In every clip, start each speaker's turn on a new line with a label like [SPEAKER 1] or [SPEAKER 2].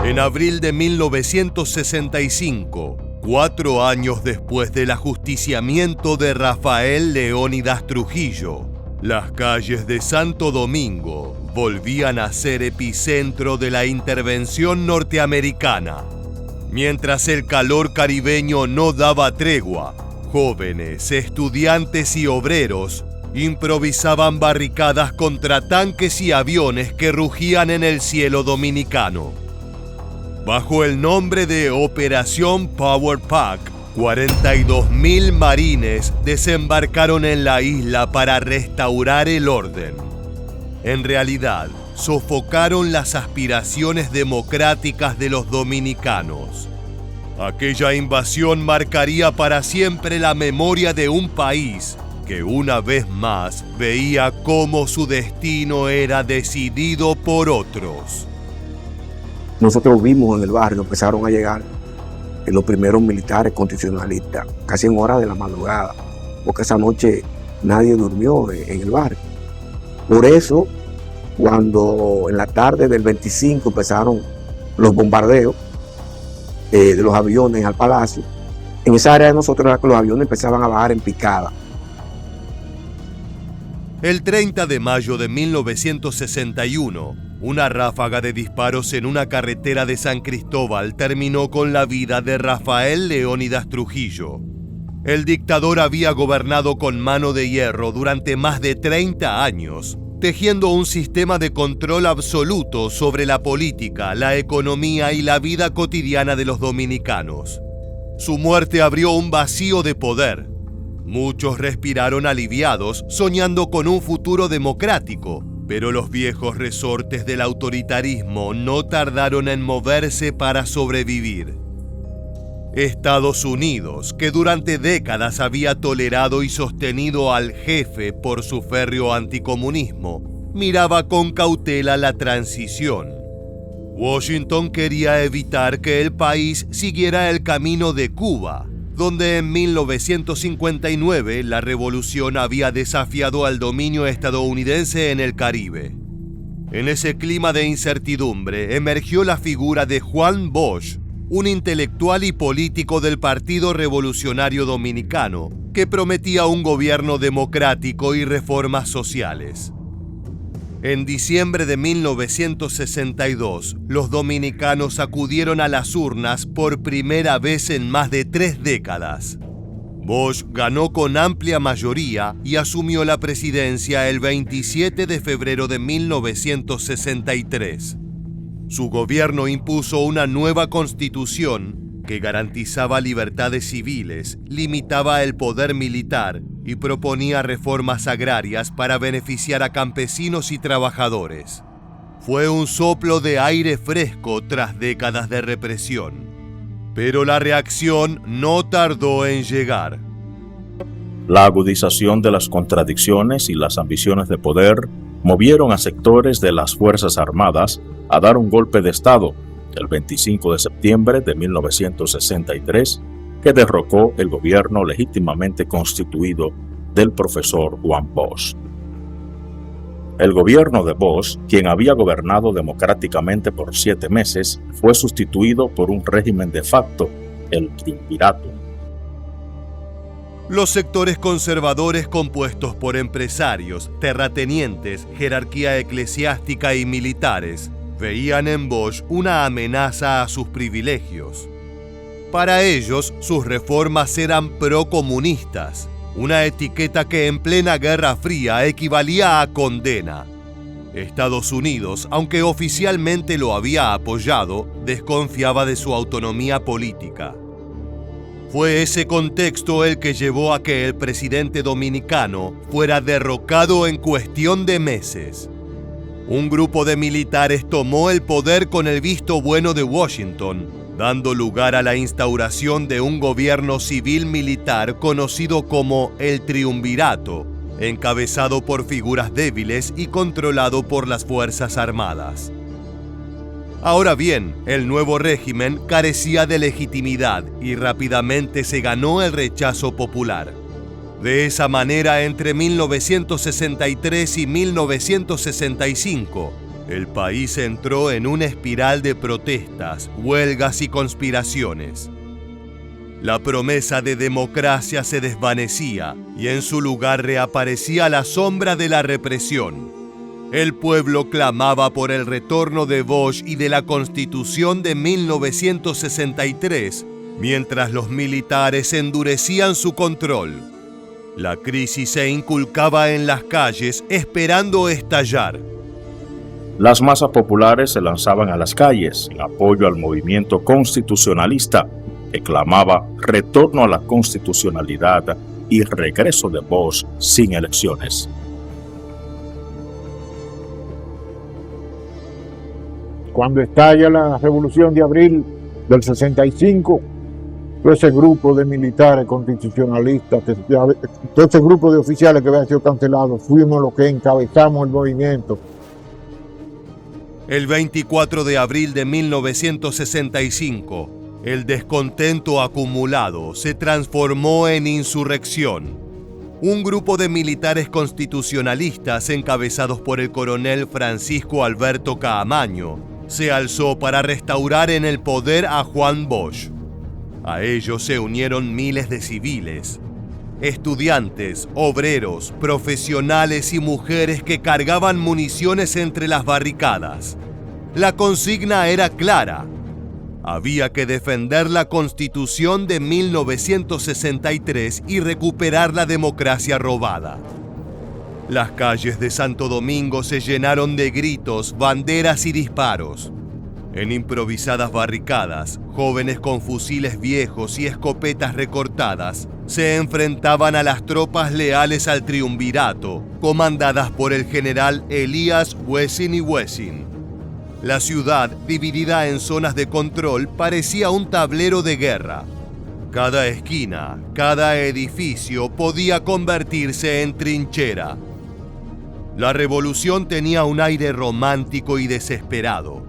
[SPEAKER 1] En abril de 1965, 4 años después del ajusticiamiento de Rafael Leónidas Trujillo, las calles de Santo Domingo volvían a ser epicentro de la intervención norteamericana. Mientras el calor caribeño no daba tregua, jóvenes, estudiantes y obreros improvisaban barricadas contra tanques y aviones que rugían en el cielo dominicano. Bajo el nombre de Operación Power Pack, 42.000 marines desembarcaron en la isla para restaurar el orden. En realidad, sofocaron las aspiraciones democráticas de los dominicanos. Aquella invasión marcaría para siempre la memoria de un país que una vez más veía cómo su destino era decidido por otros.
[SPEAKER 2] Nosotros vimos en el barrio, empezaron a llegar los primeros militares constitucionalistas, casi en horas de la madrugada, porque esa noche nadie durmió en el barrio. Por eso, cuando en la tarde del 25 empezaron los bombardeos de los aviones al palacio, en esa área de nosotros era que los aviones empezaban a bajar en picada.
[SPEAKER 1] El 30 de mayo de 1961, una ráfaga de disparos en una carretera de San Cristóbal terminó con la vida de Rafael Leónidas Trujillo. El dictador había gobernado con mano de hierro durante más de 30 años, tejiendo un sistema de control absoluto sobre la política, la economía y la vida cotidiana de los dominicanos. Su muerte abrió un vacío de poder. Muchos respiraron aliviados, soñando con un futuro democrático, pero los viejos resortes del autoritarismo no tardaron en moverse para sobrevivir. Estados Unidos, que durante décadas había tolerado y sostenido al jefe por su férreo anticomunismo, miraba con cautela la transición. Washington quería evitar que el país siguiera el camino de Cuba, donde en 1959 la revolución había desafiado al dominio estadounidense en el Caribe. En ese clima de incertidumbre emergió la figura de Juan Bosch, un intelectual y político del Partido Revolucionario Dominicano, que prometía un gobierno democrático y reformas sociales. En diciembre de 1962, los dominicanos acudieron a las urnas por primera vez en más de 3 décadas. Bosch ganó con amplia mayoría y asumió la presidencia el 27 de febrero de 1963. Su gobierno impuso una nueva constitución que garantizaba libertades civiles, limitaba el poder militar y proponía reformas agrarias para beneficiar a campesinos y trabajadores. Fue un soplo de aire fresco tras décadas de represión. Pero la reacción no tardó en llegar.
[SPEAKER 3] La agudización de las contradicciones y las ambiciones de poder movieron a sectores de las Fuerzas Armadas a dar un golpe de Estado el 25 de septiembre de 1963, que derrocó el gobierno legítimamente constituido del profesor Juan Bosch. El gobierno de Bosch, quien había gobernado democráticamente por 7 meses, fue sustituido por un régimen de facto, el triunvirato.
[SPEAKER 1] Los sectores conservadores compuestos por empresarios, terratenientes, jerarquía eclesiástica y militares veían en Bosch una amenaza a sus privilegios. Para ellos, sus reformas eran procomunistas, una etiqueta que en plena Guerra Fría equivalía a condena. Estados Unidos, aunque oficialmente lo había apoyado, desconfiaba de su autonomía política. Fue ese contexto el que llevó a que el presidente dominicano fuera derrocado en cuestión de meses. Un grupo de militares tomó el poder con el visto bueno de Washington, dando lugar a la instauración de un gobierno civil-militar conocido como el Triunvirato, encabezado por figuras débiles y controlado por las Fuerzas Armadas. Ahora bien, el nuevo régimen carecía de legitimidad y rápidamente se ganó el rechazo popular. De esa manera, entre 1963 y 1965, El país entró en una espiral de protestas, huelgas y conspiraciones. La promesa de democracia se desvanecía y en su lugar reaparecía la sombra de la represión. El pueblo clamaba por el retorno de Bosch y de la Constitución de 1963, mientras los militares endurecían su control. La crisis se inculcaba en las calles esperando estallar.
[SPEAKER 3] Las masas populares se lanzaban a las calles en apoyo al movimiento constitucionalista, que clamaba retorno a la constitucionalidad y regreso de Bosch sin elecciones.
[SPEAKER 4] Cuando estalla la Revolución de Abril del 65, todo ese grupo de militares constitucionalistas, todo ese grupo de oficiales que había sido cancelado, fuimos los que encabezamos el movimiento.
[SPEAKER 1] El 24 de abril de 1965, el descontento acumulado se transformó en insurrección. Un grupo de militares constitucionalistas encabezados por el coronel Francisco Alberto Caamaño se alzó para restaurar en el poder a Juan Bosch. A ellos se unieron miles de civiles, estudiantes, obreros, profesionales y mujeres que cargaban municiones entre las barricadas. La consigna era clara. Había que defender la Constitución de 1963 y recuperar la democracia robada. Las calles de Santo Domingo se llenaron de gritos, banderas y disparos. En improvisadas barricadas, jóvenes con fusiles viejos y escopetas recortadas se enfrentaban a las tropas leales al triunvirato, comandadas por el general Elías Wessing y Wessing. La ciudad, dividida en zonas de control, parecía un tablero de guerra. Cada esquina, cada edificio podía convertirse en trinchera. La revolución tenía un aire romántico y desesperado.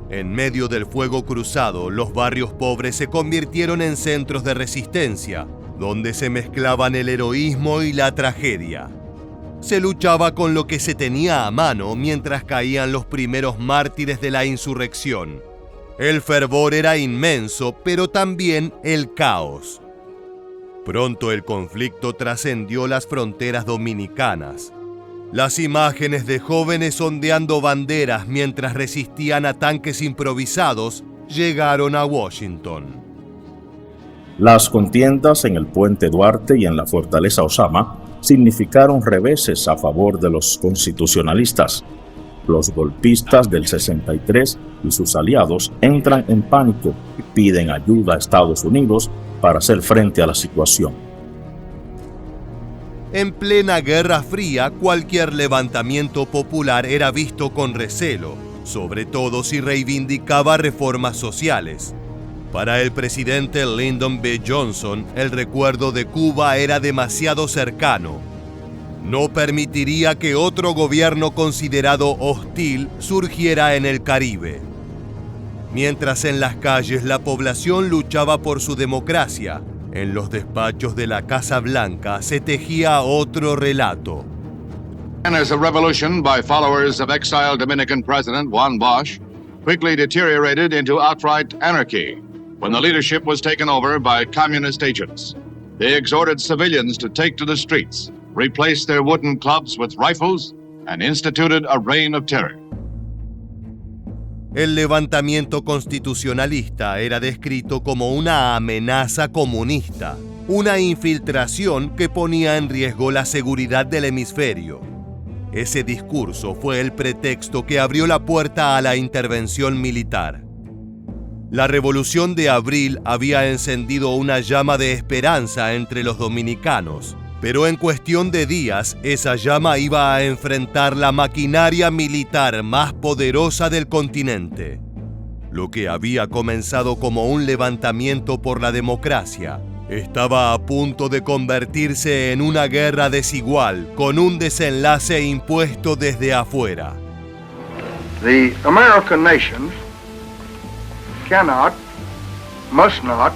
[SPEAKER 1] En medio del fuego cruzado, los barrios pobres se convirtieron en centros de resistencia, donde se mezclaban el heroísmo y la tragedia. Se luchaba con lo que se tenía a mano mientras caían los primeros mártires de la insurrección. El fervor era inmenso, pero también el caos. Pronto el conflicto trascendió las fronteras dominicanas. Las imágenes de jóvenes ondeando banderas mientras resistían a tanques improvisados llegaron a Washington.
[SPEAKER 3] Las contiendas en el Puente Duarte y en la Fortaleza Osama significaron reveses a favor de los constitucionalistas. Los golpistas del 63 y sus aliados entran en pánico y piden ayuda a Estados Unidos para hacer frente a la situación.
[SPEAKER 1] En plena Guerra Fría, cualquier levantamiento popular era visto con recelo, sobre todo si reivindicaba reformas sociales. Para el presidente Lyndon B. Johnson, el recuerdo de Cuba era demasiado cercano. No permitiría que otro gobierno considerado hostil surgiera en el Caribe. Mientras en las calles la población luchaba por su democracia, en los despachos de la Casa Blanca se tejía otro relato.
[SPEAKER 5] As a revolution by followers of exiled Dominican President Juan Bosch quickly deteriorated into outright anarchy when the leadership was taken over by communist agents. They exhorted civilians to take to the streets, replaced their wooden clubs with rifles, and instituted a reign of terror.
[SPEAKER 1] El levantamiento constitucionalista era descrito como una amenaza comunista, una infiltración que ponía en riesgo la seguridad del hemisferio. Ese discurso fue el pretexto que abrió la puerta a la intervención militar. La Revolución de Abril había encendido una llama de esperanza entre los dominicanos, pero en cuestión de días esa llama iba a enfrentar la maquinaria militar más poderosa del continente. Lo que había comenzado como un levantamiento por la democracia estaba a punto de convertirse en una guerra desigual con un desenlace impuesto desde afuera.
[SPEAKER 6] The American nation cannot, must not,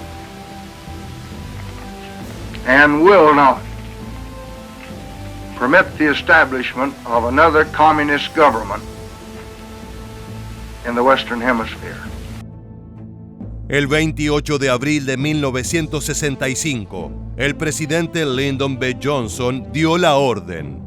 [SPEAKER 6] and will not permit the establishment of another communist government in the Western Hemisphere.
[SPEAKER 1] El 28 de abril de 1965, el presidente Lyndon B. Johnson dio la orden.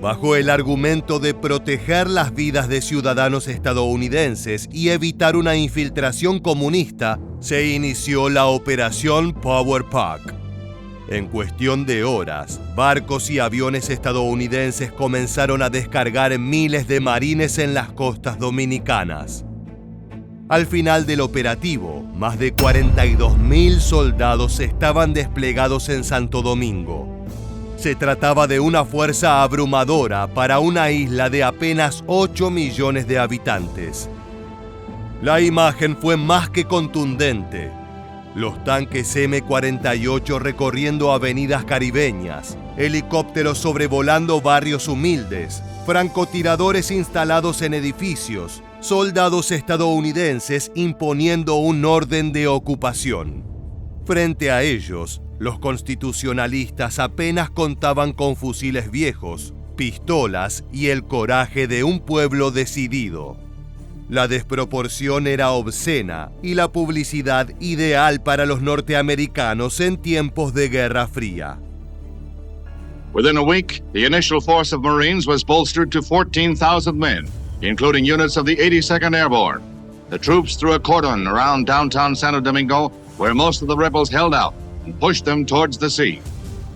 [SPEAKER 1] Bajo el argumento de proteger las vidas de ciudadanos estadounidenses y evitar una infiltración comunista, se inició la Operación Power Pack. En cuestión de horas, barcos y aviones estadounidenses comenzaron a descargar miles de marines en las costas dominicanas. Al final del operativo, más de 42.000 soldados estaban desplegados en Santo Domingo. Se trataba de una fuerza abrumadora para una isla de apenas 8 millones de habitantes. La imagen fue más que contundente. Los tanques M-48 recorriendo avenidas caribeñas, helicópteros sobrevolando barrios humildes, francotiradores instalados en edificios, soldados estadounidenses imponiendo un orden de ocupación. Frente a ellos, los constitucionalistas apenas contaban con fusiles viejos, pistolas y el coraje de un pueblo decidido. La desproporción era obscena y la publicidad ideal para los norteamericanos en tiempos de Guerra Fría.
[SPEAKER 5] Within a week, the initial force of Marines was bolstered to 14,000 men, including units of the 82nd Airborne. The troops threw a cordon around downtown Santo Domingo, where most of the rebels held out, and pushed them towards the sea.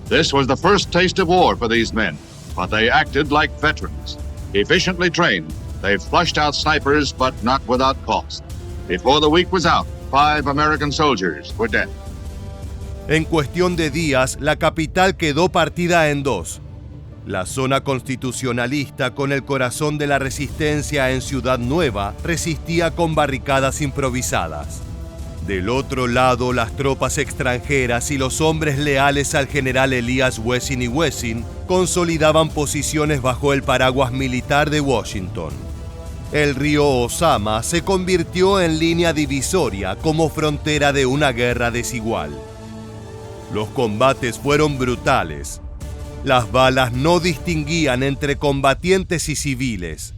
[SPEAKER 5] This was the first taste of war for these men, but they acted like veterans. Efficiently trained, they flushed out snipers, but not without cost. Before the week was out, 5 American soldiers were dead.
[SPEAKER 1] En cuestión de días, la capital quedó partida en dos. La zona constitucionalista, con el corazón de la resistencia en Ciudad Nueva, resistía con barricadas improvisadas. Del otro lado, las tropas extranjeras y los hombres leales al general Elias Wessing y Wessing consolidaban posiciones bajo el paraguas militar de Washington. El río Osama se convirtió en línea divisoria como frontera de una guerra desigual. Los combates fueron brutales. Las balas no distinguían entre combatientes y civiles.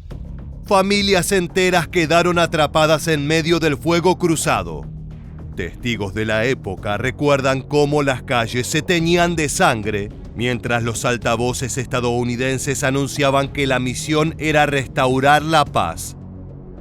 [SPEAKER 1] Familias enteras quedaron atrapadas en medio del fuego cruzado. Testigos de la época recuerdan cómo las calles se teñían de sangre, mientras los altavoces estadounidenses anunciaban que la misión era restaurar la paz.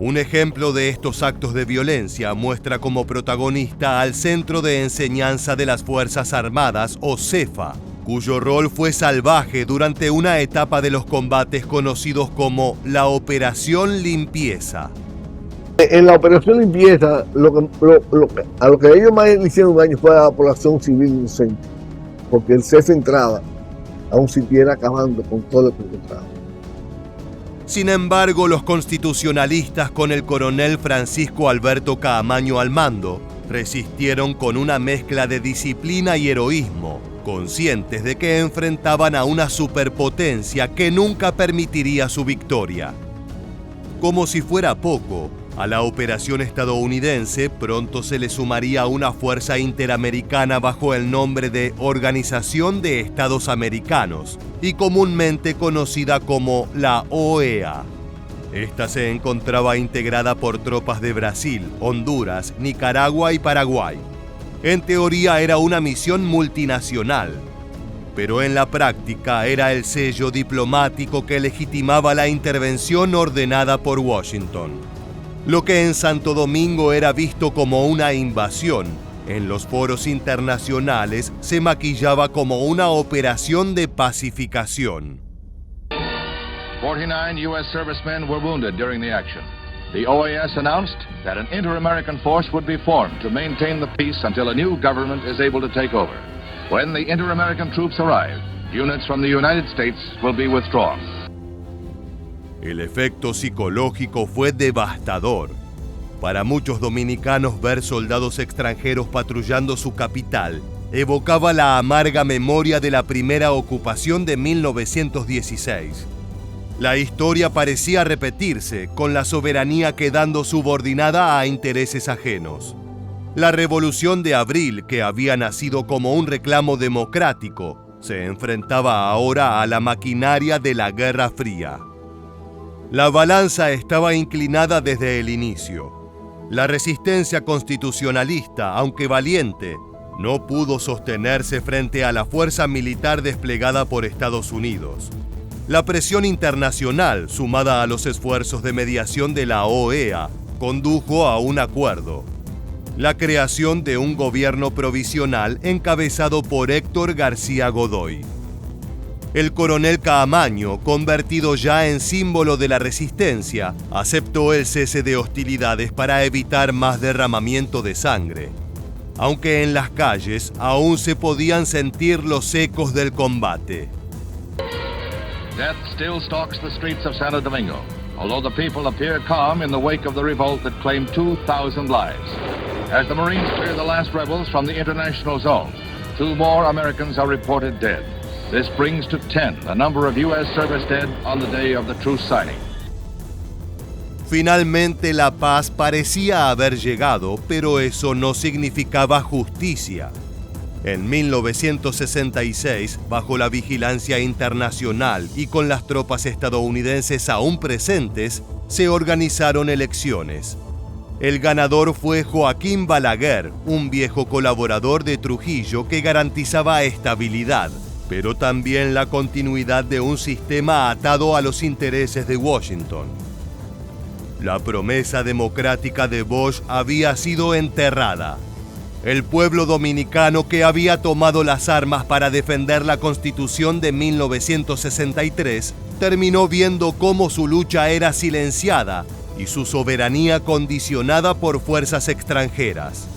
[SPEAKER 1] Un ejemplo de estos actos de violencia muestra como protagonista al Centro de Enseñanza de las Fuerzas Armadas, o CEFA, cuyo rol fue salvaje durante una etapa de los combates conocidos como la Operación Limpieza.
[SPEAKER 7] En la Operación Limpieza, a lo que ellos más le hicieron daño fue a la población civil inocente, porque el CEFA entraba a un sitio acabando con todo lo que encontraba.
[SPEAKER 1] Sin embargo, los constitucionalistas, con el coronel Francisco Alberto Caamaño al mando, resistieron con una mezcla de disciplina y heroísmo, conscientes de que enfrentaban a una superpotencia que nunca permitiría su victoria. Como si fuera poco, a la operación estadounidense pronto se le sumaría una fuerza interamericana bajo el nombre de Organización de Estados Americanos y comúnmente conocida como la OEA. Esta se encontraba integrada por tropas de Brasil, Honduras, Nicaragua y Paraguay. En teoría era una misión multinacional, pero en la práctica era el sello diplomático que legitimaba la intervención ordenada por Washington. Lo que en Santo Domingo era visto como una invasión, en los foros internacionales se maquillaba como una operación de pacificación.
[SPEAKER 5] 49 U.S. servicemen were wounded during the action. The OAS announced that an inter-American force would be formed to maintain the peace until a new government is able to take over. When the inter-American troops arrive, units from the United States will be withdrawn.
[SPEAKER 1] El efecto psicológico fue devastador. Para muchos dominicanos, ver soldados extranjeros patrullando su capital evocaba la amarga memoria de la primera ocupación de 1916. La historia parecía repetirse, con la soberanía quedando subordinada a intereses ajenos. La Revolución de Abril, que había nacido como un reclamo democrático, se enfrentaba ahora a la maquinaria de la Guerra Fría. La balanza estaba inclinada desde el inicio. La resistencia constitucionalista, aunque valiente, no pudo sostenerse frente a la fuerza militar desplegada por Estados Unidos. La presión internacional, sumada a los esfuerzos de mediación de la OEA, condujo a un acuerdo: la creación de un gobierno provisional encabezado por Héctor García Godoy. El coronel Caamaño, convertido ya en símbolo de la resistencia, aceptó el cese de hostilidades para evitar más derramamiento de sangre, aunque en las calles aún se podían sentir los ecos del combate.
[SPEAKER 5] Death still stalks the streets of Santo Domingo, although the people appear calm in the wake of the revolt that claimed 2,000 lives. As the Marines clear the last rebels from the international zone, 2 more Americans are reported dead. This brings to 10 the number of U.S. service dead on the day of the truce signing.
[SPEAKER 1] Finalmente la paz parecía haber llegado, pero eso no significaba justicia. En 1966, bajo la vigilancia internacional y con las tropas estadounidenses aún presentes, se organizaron elecciones. El ganador fue Joaquín Balaguer, un viejo colaborador de Trujillo que garantizaba estabilidad, pero también la continuidad de un sistema atado a los intereses de Washington. La promesa democrática de Bosch había sido enterrada. El pueblo dominicano, que había tomado las armas para defender la Constitución de 1963, terminó viendo cómo su lucha era silenciada y su soberanía condicionada por fuerzas extranjeras.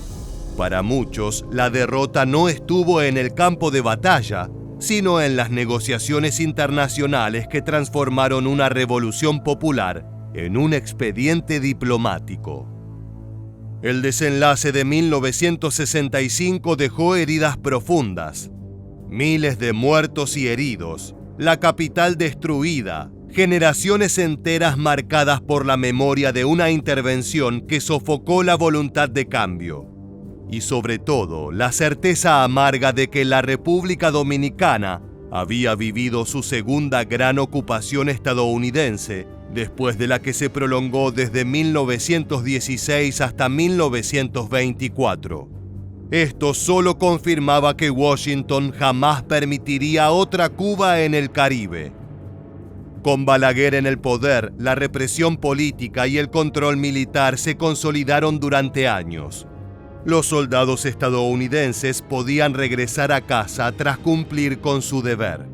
[SPEAKER 1] Para muchos, la derrota no estuvo en el campo de batalla, sino en las negociaciones internacionales que transformaron una revolución popular en un expediente diplomático. El desenlace de 1965 dejó heridas profundas, miles de muertos y heridos, la capital destruida, generaciones enteras marcadas por la memoria de una intervención que sofocó la voluntad de cambio, y sobre todo la certeza amarga de que la República Dominicana había vivido su segunda gran ocupación estadounidense, después de la que se prolongó desde 1916 hasta 1924. Esto solo confirmaba que Washington jamás permitiría otra Cuba en el Caribe. Con Balaguer en el poder, la represión política y el control militar se consolidaron durante años. Los soldados estadounidenses podían regresar a casa tras cumplir con su deber.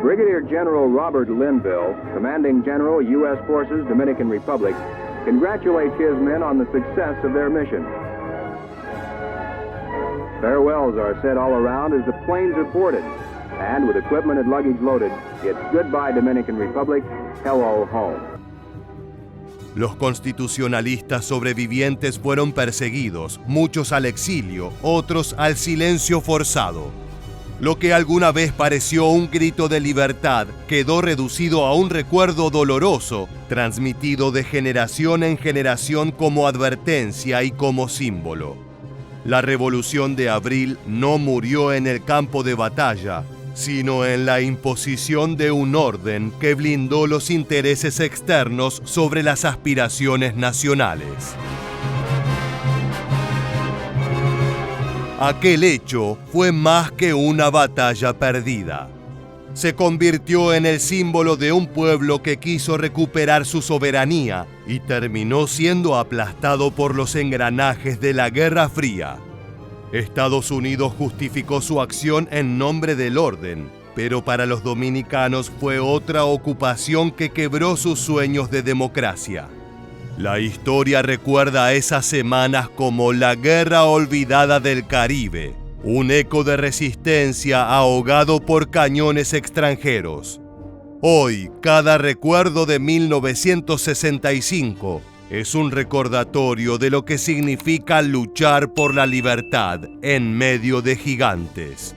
[SPEAKER 8] Brigadier General Robert Linville, Commanding General, U.S. Forces, Dominican Republic, congratulates his men on the success of their mission. Farewells are said all around as the planes are boarded, and with equipment and luggage loaded, it's goodbye Dominican Republic, hello home.
[SPEAKER 1] Los constitucionalistas sobrevivientes fueron perseguidos, muchos al exilio, otros al silencio forzado. Lo que alguna vez pareció un grito de libertad quedó reducido a un recuerdo doloroso, transmitido de generación en generación como advertencia y como símbolo. La Revolución de Abril no murió en el campo de batalla, sino en la imposición de un orden que blindó los intereses externos sobre las aspiraciones nacionales. Aquel hecho fue más que una batalla perdida. Se convirtió en el símbolo de un pueblo que quiso recuperar su soberanía y terminó siendo aplastado por los engranajes de la Guerra Fría. Estados Unidos justificó su acción en nombre del orden, pero para los dominicanos fue otra ocupación que quebró sus sueños de democracia. La historia recuerda a esas semanas como la guerra olvidada del Caribe, un eco de resistencia ahogado por cañones extranjeros. Hoy, cada recuerdo de 1965 es un recordatorio de lo que significa luchar por la libertad en medio de gigantes.